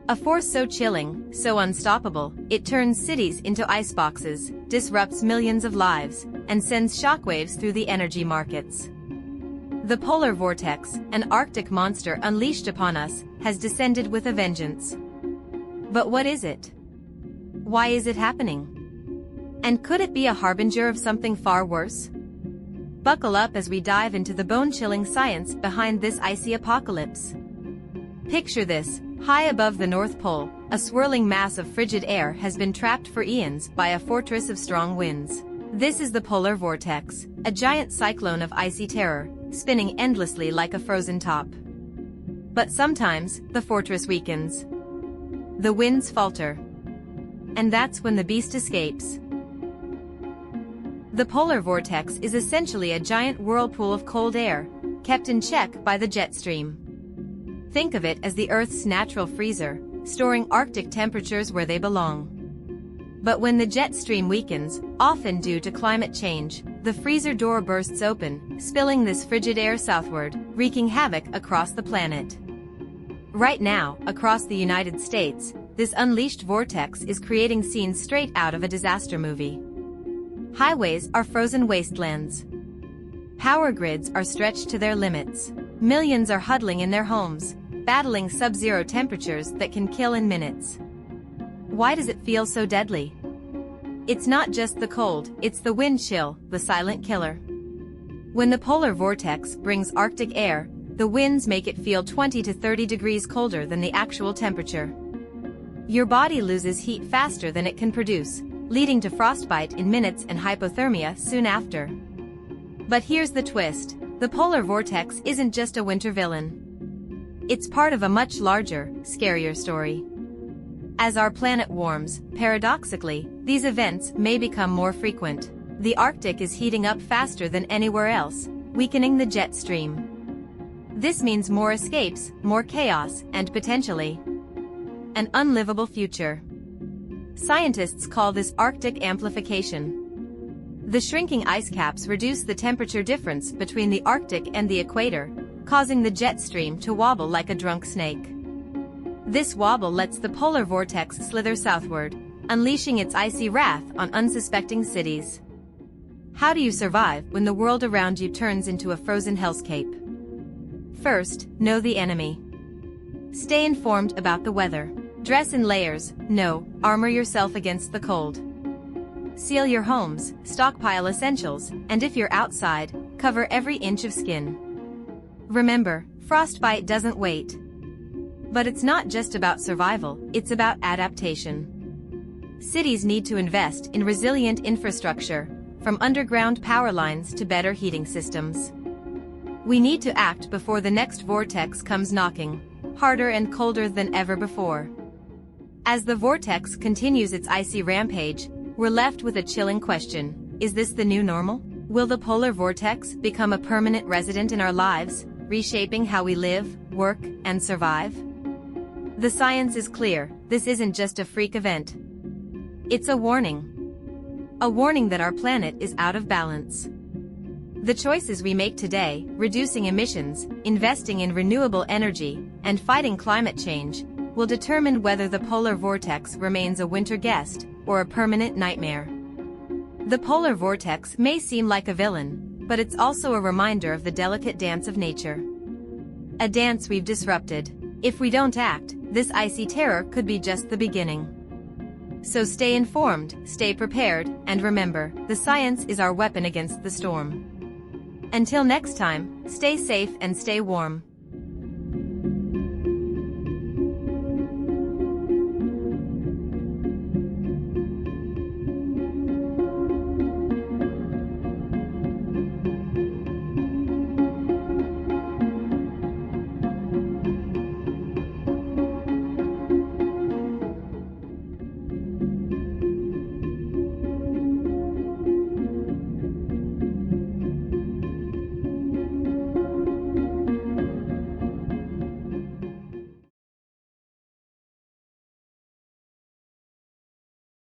A force so chilling, so unstoppable, it turns cities into iceboxes, disrupts millions of lives, and sends shockwaves through the energy markets. The polar vortex, an Arctic monster unleashed upon us, has descended with a vengeance. But what is it? Why is it happening? And could it be a harbinger of something far worse? Buckle up as we dive into the bone-chilling science behind this icy apocalypse. Picture this. High above the North Pole, a swirling mass of frigid air has been trapped for eons by a fortress of strong winds. This is the polar vortex, a giant cyclone of icy terror, spinning endlessly like a frozen top. But sometimes, the fortress weakens. The winds falter. And that's when the beast escapes. The polar vortex is essentially a giant whirlpool of cold air, kept in check by the jet stream. Think of it as the Earth's natural freezer, storing Arctic temperatures where they belong. But when the jet stream weakens, often due to climate change, the freezer door bursts open, spilling this frigid air southward, wreaking havoc across the planet. Right now, across the United States, this unleashed vortex is creating scenes straight out of a disaster movie. Highways are frozen wastelands. Power grids are stretched to their limits. Millions are huddling in their homes, battling sub-zero temperatures that can kill in minutes. Why does it feel so deadly? It's not just the cold, it's the wind chill, the silent killer. When the polar vortex brings Arctic air, the winds make it feel 20 to 30 degrees colder than the actual temperature. Your body loses heat faster than it can produce, leading to frostbite in minutes and hypothermia soon after. But here's the twist. The polar vortex isn't just a winter villain. It's part of a much larger, scarier story. As our planet warms, paradoxically, these events may become more frequent. The Arctic is heating up faster than anywhere else, weakening the jet stream. This means more escapes, more chaos, and potentially an unlivable future. Scientists call this Arctic amplification. The shrinking ice caps reduce the temperature difference between the Arctic and the equator, causing the jet stream to wobble like a drunk snake. This wobble lets the polar vortex slither southward, unleashing its icy wrath on unsuspecting cities. How do you survive when the world around you turns into a frozen hellscape? First, know the enemy. Stay informed about the weather. Dress in layers, armor yourself against the cold. Seal your homes, stockpile essentials, and if you're outside, cover every inch of skin. Remember, frostbite doesn't wait. But it's not just about survival, it's about adaptation. Cities need to invest in resilient infrastructure, from underground power lines to better heating systems. We need to act before the next vortex comes knocking, harder and colder than ever before. As the vortex continues its icy rampage, we're left with a chilling question. Is this the new normal? Will the polar vortex become a permanent resident in our lives, reshaping how we live, work, and survive? The science is clear. This isn't just a freak event. It's a warning. A warning that our planet is out of balance. The choices we make today, reducing emissions, investing in renewable energy, and fighting climate change, will determine whether the polar vortex remains a winter guest or a permanent nightmare. The polar vortex may seem like a villain, but it's also a reminder of the delicate dance of nature. A dance we've disrupted. If we don't act, this icy terror could be just the beginning. So stay informed, stay prepared, and remember, the science is our weapon against the storm. Until next time, stay safe and stay warm.